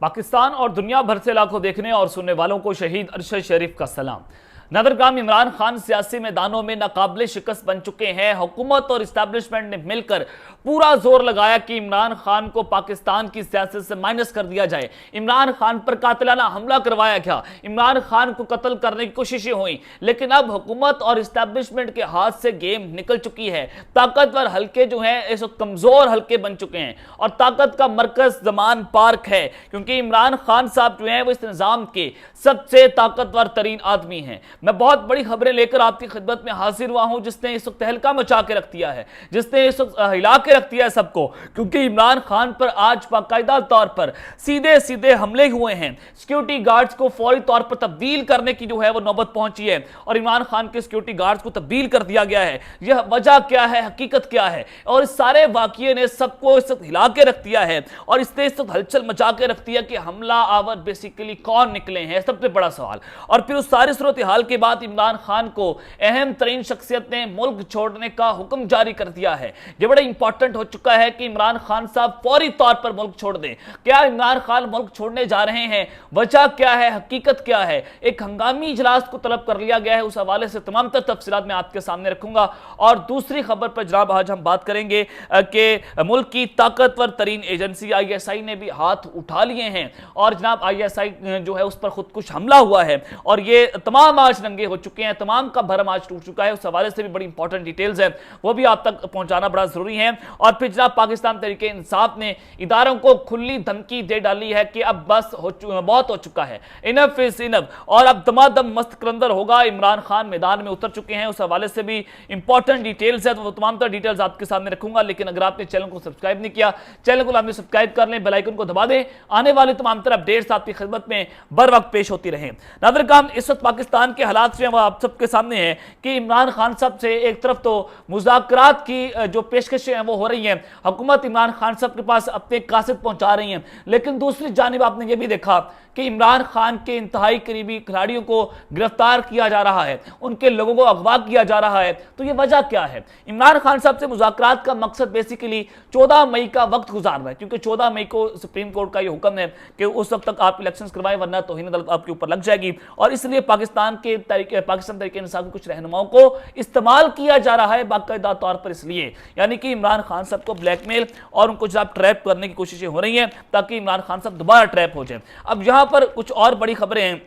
पाकिस्तान और दुनिया भर से लाखों देखने और सुनने वालों को शहीद अरशद शरीफ का सलाम। नदरगाम इमरान खान सियासी मैदानों में नाकाबिले शिकस्त बन चुके हैं। हुकूमत और इस्टेब्लिशमेंट ने मिलकर पूरा जोर लगाया कि इमरान खान को पाकिस्तान की सियासत से माइनस कर दिया जाए। इमरान खान पर कातिलाना हमला करवाया गया, इमरान खान को कत्ल करने की कोशिशें हुई, लेकिन अब हुकूमत और इस्टेब्लिशमेंट के हाथ से गेम निकल चुकी है। ताकतवर हल्के जो हैं इस वक्त कमजोर हल्के बन चुके हैं और ताकत का मरकज जमान पार्क है, क्योंकि इमरान खान साहब जो हैं वो इस निजाम के सबसे ताकतवर तरीन आदमी हैं। मैं बहुत बड़ी खबरें लेकर आपकी खिदमत में हाजिर हुआ हूं, जिसने इस वक्त तहलका मचा के रख दिया है, जिसने इस वक्त हिला के रख दिया है सबको, क्योंकि इमरान खान पर आज बाकायदा तौर पर सीधे सीधे हमले हुए हैं। सिक्योरिटी गार्ड्स को फौरी तौर पर तब्दील करने की जो है वो नौबत पहुंची है और इमरान खान के सिक्योरिटी गार्ड्स को तब्दील कर दिया गया है। यह वजह क्या है, हकीकत क्या है, और इस सारे वाकये ने सबको इस वक्त हिला के रख दिया है और इसने इस वक्त हलचल मचा के रख दिया कि हमला आवर बेसिकली कौन निकले हैं, सबसे बड़ा सवाल। और फिर उस सारी सूरत हाल के बाद इमरान खान को अहम तरीन शख्सियत ने मुल्क छोड़ने का हुक्म जारी कर दिया है। यह बड़ा इंपॉर्टेंट हो चुका है कि इमरान खान साहब फौरी तौर पर मुल्क छोड़ दें। क्या इमरान खान मुल्क छोड़ने जा रहे हैं, वजह क्या है, हकीकत क्या है? एक हंगामी इजलास को तलब कर लिया गया है, उस हवाले से तमाम तफसीलात मैं आपके सामने रखूंगा। और दूसरी खबर पर जनाब आज हम बात करेंगे कि मुल्क की ताकतवर तरीन एजेंसी ISI ने भी हाथ उठा लिए हैं और जनाब ISI जो है उस पर खुद कुछ हमला हुआ है और ये तमाम आज नंगे हो चुके हैं, तमाम का भरम आज टूट चुका है। उस हवाले से भी बड़ी इंपॉर्टेंट डिटेल्स है, वो भी आप तक पहुंचाना बड़ा जरूरी है। और फिर जनाब पाकिस्तान तहरीके इंसाफ ने इदारों को खुली धमकी दे डाली है कि अब बस बहुत हो चुका है, इनफ इज इनफ, और अब दमादम मस्त करंदर होगा। इमरान खान मैदान में उतर चुके हैं, उस हवाले से भी इंपॉर्टेंट डिटेल्स है, तो वो तमाम तरह डिटेल्स आपके सामने रखूंगा। लेकिन अगर आपने चैनल को सब्सक्राइब नहीं किया, चैनल को लाजमी सब्सक्राइब कर लें, बेल आइकन को दबा दें, आने वाली तमाम तरह अपडेट्स आपकी खिदमत में बर वक्त पेश होती रहे। नाज़रीन, इस वक्त पाकिस्तान के हालात जो आप सबके सामने है कि इमरान खान साहब से एक तरफ तो मुज़ाकरात की जो पेशकशें हैं वो हो रही हैं, हुकूमत इमरान खान साहब के पास अपने कासिद पहुंचा रही हैं, लेकिन दूसरी जानिब आपने ये भी देखा कि इमरान खान के इंतहाई करीबी खिलाड़ियों को गिरफ्तार किया जा रहा है, उनके लोगों को अगवा किया जा रहा है। तो ये वजह क्या है? इमरान खान साहब से मुज़ाकरात का मकसद बेसिकली 14 मई का वक्त गुजारना है, क्योंकि 14 मई को सुप्रीम कोर्ट का ये हुक्म है कि उस वक्त तक आप इलेक्शंस करवाएं, वरना तौहीन अदालत आपके ऊपर लग जाएगी। और इसलिए पाकिस्तान तहरीके इंसाफ के कुछ रहनुमाओं को इस्तेमाल किया जा रहा है बाकायदा तौर पर, इसलिए यानी कि इमरान खान साहब को ब्लैकमेल और उनको जब ट्रैप करने की कोशिशें हो रही हैं ताकि इमरान खान साहब दोबारा ट्रैप हो जाए। अब यहां पर कुछ और बड़ी खबरें हैं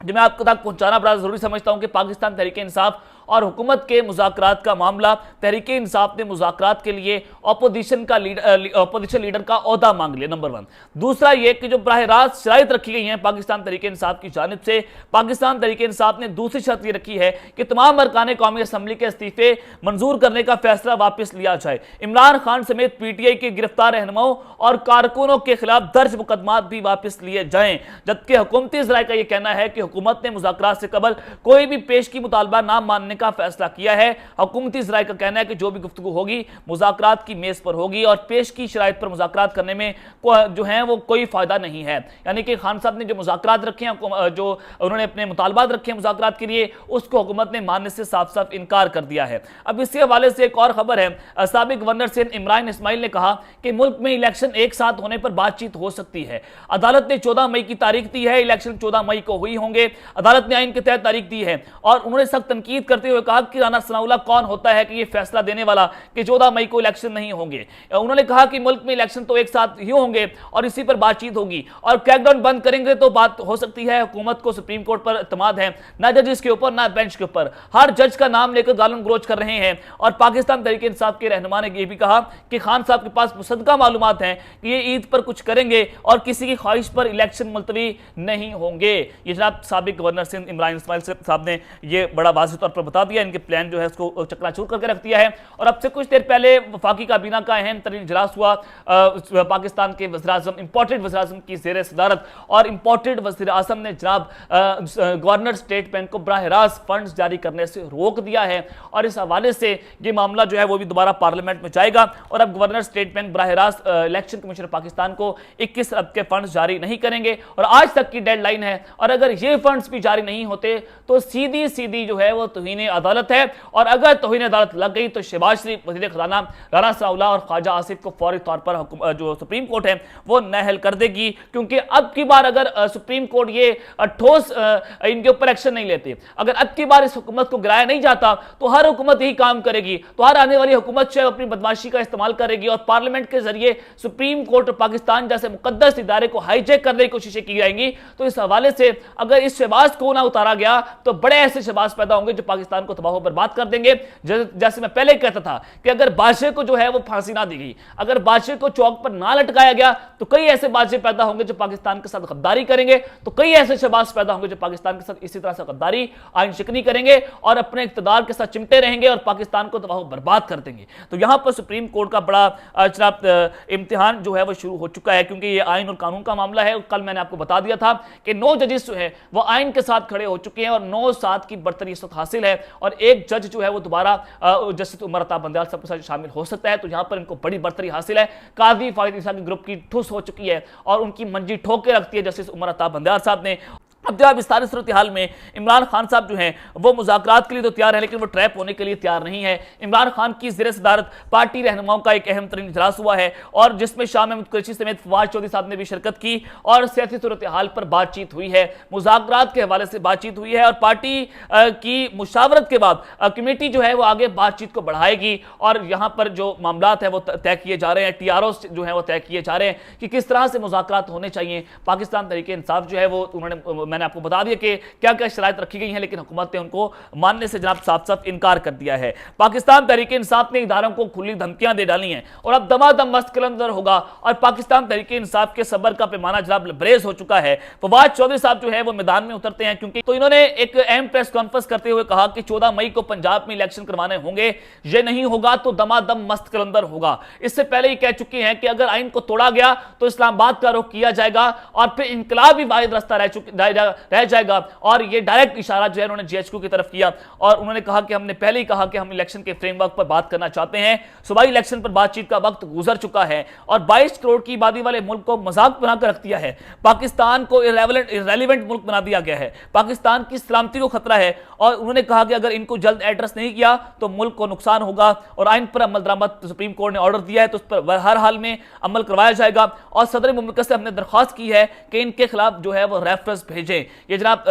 जो मैं आपको तक पहुंचाना बड़ा जरूरी समझता हूं कि पाकिस्तान तहरीके इंसाफ और हुकूमत के मुज़ाकरात का मामला, तहरीके इंसाफ ने मुज़ाकरात के लिए अपोजिशन लीडर का ओहदा मांग लिया, नंबर 1। दूसरा ये कि जो बराह रास्त शराइत रखी गई हैं पाकिस्तान तहरीके इंसाफ की जानिब से, पाकिस्तान तहरीके इंसाफ ने दूसरी शर्त ये रखी है कि तमाम अरकान कौमी असम्बली के इस्तीफे मंजूर करने का फैसला वापस लिया जाए। इमरान खान समेत PTI के गिरफ्तार रहनुमाओं और कारकुनों के खिलाफ दर्ज मुकदमात भी वापस लिए जाएं, जबकि हुकूमती ज़राए का यह कहना है कि हुकूमत ने मुज़ाकरात से कबल कोई भी पेश की मुतालबा ना मानने का फैसला किया है। हुकूमती ज़राए का कहना है कि जो भी गुफ्तगू होगी मुज़ाकरात की मेज पर होगी और पेश की शराइत पर मुज़ाकरात करने में जो है वो कोई फायदा नहीं है। यानी कि खान साहब ने जो मुज़ाकरात रखे हैं, जो उन्होंने अपने मुतालबात रखे हैं मुज़ाकरात के लिए, उसको हुकूमत ने मानने से साफ साफ इनकार कर दिया है। अब इसी हवाले से एक और खबर है, साबिक गवर्नर सिंध इमरान इस्माइल ने कहा कि मुल्क में इलेक्शन एक साथ होने पर बातचीत हो सकती है। अदालत ने 14 मई की तारीख दी है, इलेक्शन 14 मई को हुई होंगे, अदालत ने आइन के तहत तारीख दी है। और उन्होंने सख्त तनकीद करते हुए कहा कि राना सनाउल्लाह कौन होता है कि ये फैसला देने वाला कि 14 मई को इलेक्शन नहीं होंगे। उन्होंने कहा कि मुल्क में इलेक्शन तो एक साथ ही होंगे और इसी पर बातचीत होगी, और क्रैकडाउन बंद करेंगे तो बात हो सकती है। हुकूमत को सुप्रीम कोर्ट पर एतमाद है, ना जजेस के ऊपर ना बेंच के ऊपर, हर जज का नाम लेकर गालन गलोच कर रहे हैं। और पाकिस्तान तहरीके इंसाफ के रहनुमा ने यह भी कहा कि खान साहब के पास मुसद्दका मालूमात हैं कि ये ईद पर कुछ करेंगे और किसी की ख्वाहिश पर इलेक्शन मुलतवी नहीं होंगे। ये जनाब साबिक गवर्नर सिंध इमरान इस्माइल साहब ने ये बड़ा वाज़ेह तौर पर बता दिया, इनके प्लान जो है उसको चकनाचूर करके रख दिया है। और अब से कुछ देर पहले वफाकी काबीना का अहम तरीन इजलास हुआ, पाकिस्तान के वज़ीर-ए-आज़म इंपोर्टेड वज़ीर-ए-आज़म की ज़ेर सदारत, और इंपोर्टेड वज़ीर-ए-आज़म ने जनाब गवर्नर स्टेट बैंक को बराह रास्त फंड्स जारी करने से रोक दिया है। और इस हवाले से ये मामला जो है वो भी दोबारा पार्लियामेंट में जाएगा और अब गवर्नर स्टेट बैंक बराह रास्त इलेक्शन कमीशन पाकिस्तान को 21 अरब के फंड्स जारी नहीं करेंगे और आज तक की डेडलाइन है। और अगर ये फंड्स भी जारी नहीं होते तो सीधी सीधी जो है वो तौहीन तौहीन अदालत है, और अगर तौहीन अदालत लग गई तो शहबाज शरीफ, वज़ीर ख़ज़ाना राना सनाउल्लाह और ख्वाजा आसिफ को फौरी तौर पर जो सुप्रीम कोर्ट है वो नाअहल कर देगी। क्योंकि अब की बार अगर सुप्रीम कोर्ट ये ठोस इनके ऊपर एक्शन नहीं लेते, अगर अब की बार इस हुकूमत को गिराया नहीं जाता तो हर हुकूमत यही काम करेगी, तो हर आने वाली हुकूमत जो है अपनी बदमाशी का इस्तेमाल करेगी और पार्लियामेंट के जरिए सुप्रीम कोर्ट और पाकिस्तान जैसे मुकद्दस इदारे को हाईजैक करने की कोशिशें की जाएंगी। तो इस हवाले से अगर इस शहबाज को ना उतारा गया तो बड़े ऐसे शहबाज पैदा होंगे जो पाकिस्तान को तबाह बर्बाद कर देंगे। जैसे मैं पहले कहता था कि अगर बादशाह को जो है वो फांसी ना दी गई, अगर बादशाह को चौक पर ना लटकाया गया तो कई ऐसे बादशाह पैदा होंगे जो पाकिस्तान के साथ गद्दारी करेंगे, तो कई ऐसे शहबाज पैदा होंगे जो पाकिस्तान के साथ इसी तरह से गद्दारी, आइन शिकनी करेंगे और अपने इक़्तिदार के साथ चिमटे रहेंगे और पाकिस्तान को तबाह बर्बाद कर देंगे। तो यहां पर सुप्रीम कोर्ट का बड़ा जनाब इम्तिहान जो है वो शुरू हो चुका है, क्योंकि ये आइन और कानून का मामला है। कल मैंने आपको बता दिया था कि 9 जजेस जो है वो आइन के साथ खड़े हो चुके हैं और 9-7 की बर्तरी इस वक्त हासिल है, और एक जज जो है वो दोबारा जस्टिस उमर अता बंदयाल साहब के साथ शामिल हो सकता है। तो यहां पर इनको बड़ी बर्तरी हासिल है। काजी फाहिद इसाकी ग्रुप की ठुस हो चुकी है और उनकी मंजी ठोक के रखती है जस्टिस उमर अता बंदयाल साहब ने। अब जब इस सारी सूरत हाल में इमरान खान साहब जो हैं वो मुज़ाकरात के लिए तो तैयार है, लेकिन वो ट्रैप होने के लिए तैयार नहीं है। इमरान खान की ज़ेर सदारत पार्टी रहनुमाओं का एक अहम तरीन इजलास हुआ है और जिसमें शाह महमूद कुरैशी समेत फवाद चौधरी साहब ने भी शिरकत की और सियासी सूरत हाल पर बातचीत हुई है, मुज़ाकरात के हवाले से बातचीत हुई है और पार्टी की मुशावरत के बाद कमेटी जो है वो आगे बातचीत को बढ़ाएगी और यहाँ पर जो मामलात है वो तय किए जा रहे हैं, TRO जो है वो तय किए जा रहे हैं कि किस तरह से मुज़ाकरात होने चाहिए। पाकिस्तान तहरीक इंसाफ जो है वो उन्होंने मैंने आपको बता दिया कि क्या क्या शराइत रखी गई हैं, लेकिन हुकूमत ने उनको मानने से जनाब साफ साफ इनकार कर दिया है। पाकिस्तान तहरीक इंसाफ ने इदारों को खुली धमकियां दे डाली हैं और अब दमादम मस्त कलंदर होगा और पाकिस्तान तहरीक इंसाफ के सबर का पैमाना जनाब लबरेज हो चुका है। फवाद चौधरी साहब जो है वो मैदान में उतरते हैं, क्योंकि तो इन्होंने एक अहम प्रेस कॉन्फ्रेंस करते हुए कहा कि 14 मई को पंजाब में इलेक्शन करवाने होंगे, ये नहीं होगा तो दमादम मस्त कलंदर होगा। इससे पहले ही कह चुके हैं कि अगर आइन को तोड़ा गया तो इस्लामाबाद का रुख किया जाएगा और फिर इनकलाब ही वाहिद रास्ता रह जाएगा। और ये डायरेक्ट इशारा जो है उन्होंने GHQ की तरफ किया और उन्होंने कहा कि हमने पहले ही कहा कि हम इलेक्शन के फ्रेमवर्क पर बात करना चाहते हैं। सूबाई इलेक्शन पर बातचीत का वक्त गुजर चुका है और 22 करोड़ की आबादी वाले मुल्क को मजाक बनाकर रख दिया है, पाकिस्तान को इररेलेवेंट मुल्क बना दिया गया है, पाकिस्तान की सलामती को खतरा है और उन्होंने कहा कि अगर इनको जल्द एड्रेस नहीं किया तो मुल्क को नुकसान होगा और आइन पर अमल दरामद सुप्रीम कोर्ट ने ऑर्डर दिया है तो उस पर हर हाल में अमल करवाया जाएगा। और सदर मुमलिकत से हमने दरख्वास्त की है कि इनके खिलाफ जो है वो रेफरेंस भेजें। ये जनाब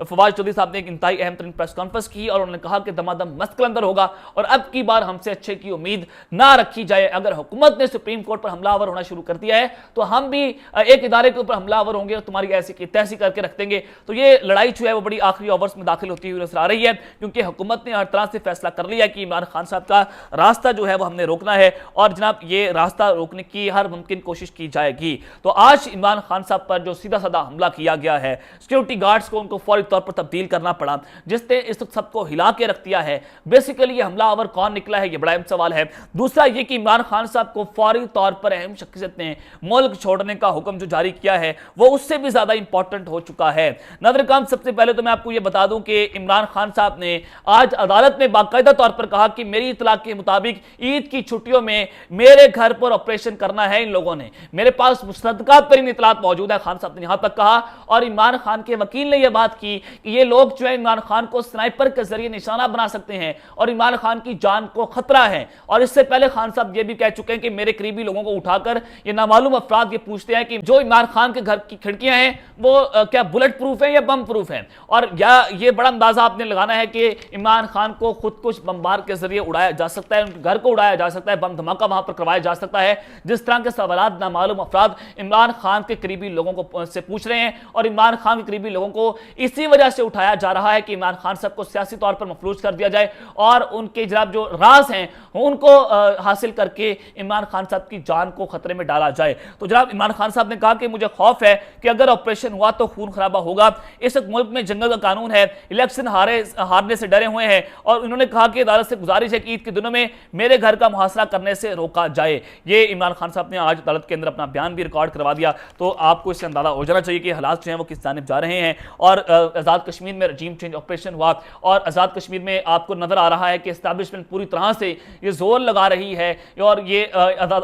फवाद चौधरी साहब ने एक इंतहाई अहम तरीन प्रेस कॉन्फ्रेंस की और उन्होंने कहा कि दमादम मस्त कलंदर होगा और अब की बार हमसे अच्छे की उम्मीद ना रखी जाए। अगर हुकूमत ने सुप्रीम कोर्ट पर हमलावर होना शुरू कर दिया है तो हम भी एक इदारे के ऊपर हमलावर होंगे और तुम्हारी ऐसी की तैसी करके रख देंगे। तो ये लड़ाई जो है वो बड़ी आखिरी ओवर्स में दाखिल होती हुई नजर आ रही है, क्योंकि हुकूमत ने हर तरह से फैसला कर लिया कि इमरान खान साहब का रास्ता जो है वो हमने रोकना है और जनाब ये रास्ता रोकने की हर मुमकिन कोशिश की जाएगी। तो आज इमरान खान साहब पर जो सीधा साधा हमला किया गया है, सिक्योरिटी गार्ड्स को उनको फौरी तौर पर तब्दील करना पड़ा, जिसने इस वक्त सबको हिला के रख दिया है। बेसिकली ये हमलावर कौन निकला है, ये बड़ा अहम सवाल है। दूसरा ये कि इमरान खान साहब को फौरी तौर पर अहम शख्सियत ने मुल्क छोड़ने का हुक्म जो जारी किया है वो उससे भी ज्यादा इंपॉर्टेंट हो चुका है। नाज़रीन, सबसे पहले तो मैं आपको ये बता दूं कि इमरान खान साहब ने आज अदालत में बाकायदा तौर पर कहा कि मेरी इतला के मुताबिक ईद की छुट्टियों में मेरे घर पर ऑपरेशन करना है इन लोगों ने, मेरे पास मुस्तदका तरीन इतलात मौजूद है, खान साहब ने यहां तक कहा। और इमरान खान के वकील ने यह बात की कि ये लोग जो है इमरान खान को स्नाइपर के जरिए निशाना बना सकते हैं और इमरान खान की जान को खतरा है। और इससे पहले खान साहब ये भी कह चुके हैं कि मेरे करीबी लोगों को उठाकर ये नामालूम अफराद ये पूछते हैं कि जो इमरान खान के घर की खिड़कियां हैं वो क्या बुलेट प्रूफ है या बम प्रूफ है, और या ये बड़ा अंदाजा आपने लगाना है कि इमरान खान को खुद कुछ बमबार के जरिए उड़ाया जा सकता है, उनके घर को उड़ाया जा सकता है, बम धमाका वहां पर करवाया जा सकता है। जिस तरह के सवालात नामालूम अफराद इमरान खान के करीबी लोगों को से पूछ रहे हैं और इमरान खान के करीबी लोगों को इसी वजह से उठाया जा रहा है कि इमरान खान साहब को सियासी तौर पर मफलूज कर दिया जाए और उनके जनाब जो राज हैं उनको हासिल करके इमरान खान साहब की जान को खतरे में डाला जाए। तो जनाब इमरान खान साहब ने कहा कि मुझे खौफ है कि अगर ऑपरेशन हुआ तो खून खराबा होगा। इस मुल्क में जंगल का कानून है, इलेक्शन हारने से डरे हुए हैं और उन्होंने कहा कि अदालत से गुजारिश है कि ईद के दिनों में मेरे घर का मुहासरा करने से रोका जाए। ये इमरान खान साहब ने आज अदालत के अंदर अपना बयान भी रिकॉर्ड करवा दिया। तो आपको इससे अंदाजा हो जाना चाहिए कि हालात जो हैं वो किस जानिब जा रहे हैं। और आज़ाद कश्मीर में रजीम चेंज ऑपरेशन हुआ और आज़ाद कश्मीर में आपको नजर आ रहा है कि एस्टैब्लिशमेंट पूरी तरह से ये जोर लगा रही है और ये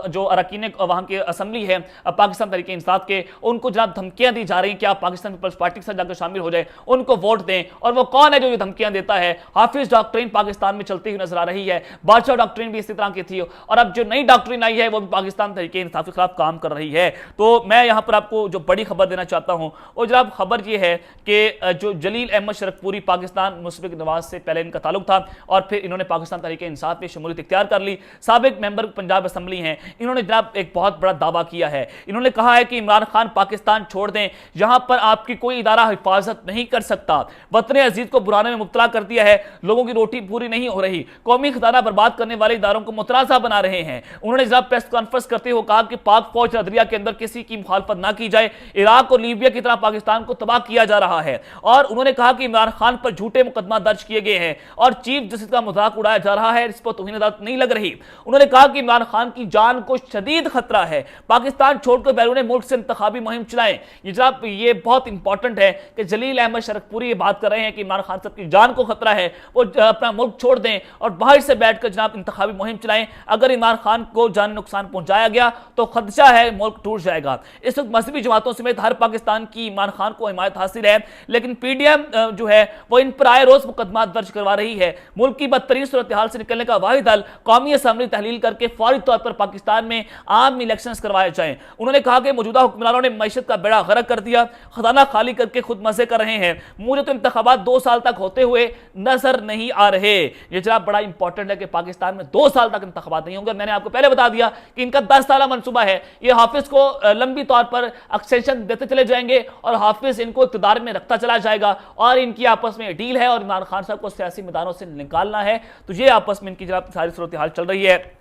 जो अरकान वहां की असेंबली है पाकिस्तान तहरीक इंसाफ के, उनको जनाब धमकियां दी जा रही हैं कि आप पाकिस्तान पीपल्स पार्टी के साथ जाकर शामिल हो जाए, उनको वोट दें। और वो कौन है जो ये धमकियां देता है? हाफिज डॉक्ट्रिन पाकिस्तान में चलती हुई नजर आ रही है। बादशाह डॉक्ट्रिन भी इसी तरह की थी और अब जो नई डॉक्ट्रिन आई है वो भी पाकिस्तान तहरीक इंसाफ के खिलाफ काम कर रही है। तो मैं यहां पर आपको जो बड़ी खबर देना चाहता हूं वो जनाब खबर ये है कि जो जलील अहमद शरकपुरी पाकिस्तान मुशफिक नवाज से पहले इनका ताल्लुक था और फिर इन्होंने पाकिस्तान तहरीक इंसाफ में शमूलियत इख्तियार कर ली। साबिक मेंबर पंजाब असेंबली हैं, इन्होंने जनाब एक बहुत बड़ा दावा किया है। इन्होंने कहा है कि इमरान खान पाकिस्तान छोड़ दें, यहां पर आपकी कोई इदारा हिफाजत नहीं कर सकता। वतन अजीज को बुराने में मुब्तला कर दिया है, लोगों की रोटी पूरी नहीं हो रही, कौमी खजाना बर्बाद करने वाले इदारों को मुतराजा बना रहे हैं। उन्होंने जनाब प्रेस कॉन्फ्रेंस करते हुए कहा कि पाक फौज दरिया के अंदर किसी की मुखालफत ना की जाए, इराक और लीबिया की तरह पाकिस्तान को तबाह किया जा रहा है। और उन्होंने कहा कि इमरान खान पर झूठे मुकदमा दर्ज किए गए हैं और चीफ जस्टिस का मजाक उड़ाया जा रहा है, इस पर तौहीन अदालत नहीं लग रही। उन्होंने कहा कि इमरान खान की जान को शदीद खतरा है, पाकिस्तान छोड़कर बैरून मुल्क से इंतखाबी मुहिम चलाएं। ये जनाब ये बहुत इंपॉर्टेंट है कि जलील अहमद शरकपुरी ये बात कर रहे हैं कि इमरान खान साहब की जान को खतरा है, वो अपना मुल्क छोड़ दें और बाहर से बैठकर जनाब इंतखाबी मुहिम चलाएं। अगर इमरान खान को जान नुकसान पहुंचाया गया तो खदशा है मुल्क टूट जाएगा। इस वक्त मजहबी जमातों समेत हर पाकिस्तान की इमरान खान को हिमायत हासिल है, लेकिन पीडीएम जो है वो इन पर आए रोज मुकदमा दर्ज करवा रही है। मुल्क की बदतरीन सूरत हाल से निकलने का वाहिद हल कौमी असम्बली तहलील करके फौरी तौर पर पाकिस्तान में आम इलेक्शन करवाए जाएं। उन्होंने कहा कि मौजूदा हुक्मरानों ने मैशत का बेड़ा गर्क कर दिया, खजाना खाली करके खुद मजे कर रहे हैं। मुझे तो इंतखाबात 2 साल तक होते हुए नजर नहीं आ रहे। ये जनाब बड़ा इंपॉर्टेंट है कि पाकिस्तान में 2 साल तक इंतखाबात नहीं होंगे। मैंने आपको पहले बता दिया कि इनका 10 साल मंसूबा है। ये हाफिज को लंबी तौर पर एक्सटेंशन देते चले जाएंगे और हाफिज इनको इक़्तिदार में रखता चला जाएगा और इनकी आपस में डील है और इमरान खान साहब को सियासी मैदानों से निकालना है। तो ये आपस में इनकी जनाब सारी सूरत हाल चल रही है।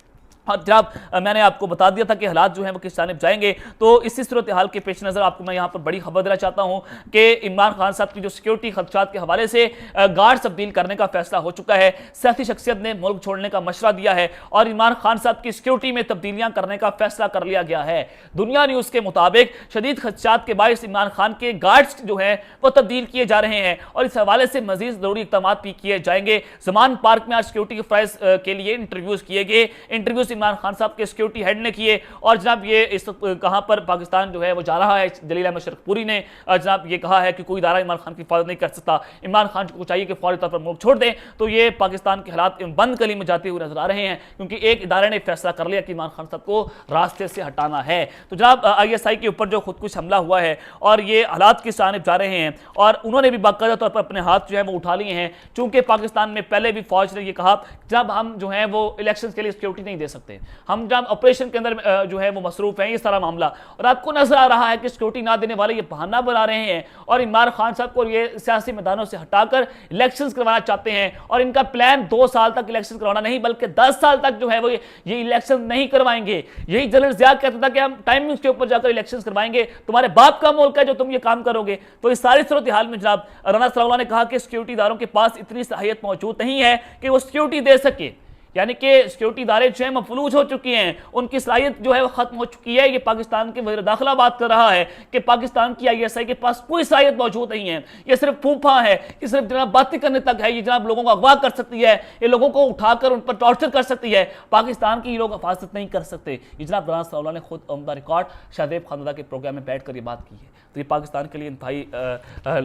और जनाब मैंने आपको बता दिया था कि हालात जो हैं वो किस जानिब जाएंगे। तो इसी सूरत हाल के पेश नज़र आपको मैं यहाँ पर बड़ी खबर देना चाहता हूँ कि इमरान खान साहब की जो सिक्योरिटी खदशात के हवाले से गार्ड तब्दील करने का फैसला हो चुका है। सियासी शख्सियत ने मुल्क छोड़ने का मशवरा दिया है और इमरान खान साहब की सिक्योरिटी में तब्दीलियाँ करने का फैसला कर लिया गया है। दुनिया न्यूज़ के मुताबिक शदीद खदशात के बायस इमरान खान के गार्ड्स जो हैं वो तब्दील किए जा रहे हैं और इस हवाले से मजीद ज़रूरी इक़दाम भी किए जाएंगे। ज़मान पार्क में आज सिक्योरिटी के फ़राइज़ के लिए इंटरव्यूज़ किए गए। इंटरव्यूज़ इमरान खान साहब के सिक्योरिटी हेड ने किए और जनाब ये इस कहां पर पाकिस्तान जो है वो जा रहा है। जलील अहमद शरकपुरी ने जनाब ये कहा है कि कोई इदारा इमरान खान की हिफाजत नहीं कर सकता, इमरान खान को चाहिए कि फौरी तौर पर मुल्क छोड़ दें। तो ये पाकिस्तान के हालात बंद कली में जाते हुए नजर आ रहे हैं क्योंकि एक इदारे ने फैसला कर लिया कि इमरान खान साहब को रास्ते से हटाना है। तो जनाब ISI के ऊपर जो खुदकुश हमला हुआ है और ये हालात किस जानिब जा रहे हैं और उन्होंने भी बाकायदा तौर पर अपने हाथ जो है वो उठा लिए हैं। चूंकि पाकिस्तान में पहले भी फौज ने ये कहा जब हम जो है वो इलेक्शन के लिए सिक्योरिटी नहीं दे सकते, हम जब ऑपरेशन के अंदर जो है वो मसरूफ है, ये सारा मामला। और आपको नजर आ रहा है कि सिक्योरिटी ना देने वाले ये बहाना बना रहे हैं और इमरान खान साहब को ये सियासी मैदानों से हटाकर इलेक्शंस करवाना चाहते हैं। और इनका प्लान 2 साल तक इलेक्शन करवाना नहीं बल्कि 10 साल तक जो है वो ये इलेक्शन नहीं करवाएंगे। यही जनरल ज़िया कहता था कि हम टाइमिंग्स के ऊपर जाकर इलेक्शन करवाएंगे, तुम्हारे बाप का मुल्क है जो तुम ये काम करोगे। तो इस सारी सूरत हाल में जनाब राना सलाउल्लाह ने कहा कि सिक्योरिटी इदारों के पास इतनी सलाहियत मौजूद नहीं है कि वो सिक्योरिटी दे सके, यानी कि सिक्योरिटी इदारे जो है मफलूज हो चुकी हैं, उनकी सलाहियत जो है वो खत्म हो चुकी है। ये पाकिस्तान के वज़ीर दाखिला बात कर रहा है कि पाकिस्तान की ISI के पास कोई सलाहियत मौजूद नहीं है, ये सिर्फ फूफा है, ये सिर्फ जनाब बातें करने तक है, ये जनाब लोगों को अगवा कर सकती है, ये लोगों को उठाकर उन पर टॉर्चर कर सकती है। पाकिस्तान की ये लोग हिफाजत नहीं कर सकते। ये जनाब राना सलाउल्लाह ने खुद ऑन द रिकॉर्ड शाहजेब खानदादा के प्रोग्राम में बैठ कर ये बात की है। तो ये पाकिस्तान के लिए इंतहाई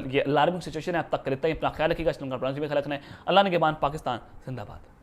ये अलार्मिंग सिचुएशन है। अब तक करते हैं, अपना ख्याल रखिएगा। अल्लाह ने के बाद पाकिस्तान जिंदाबाद।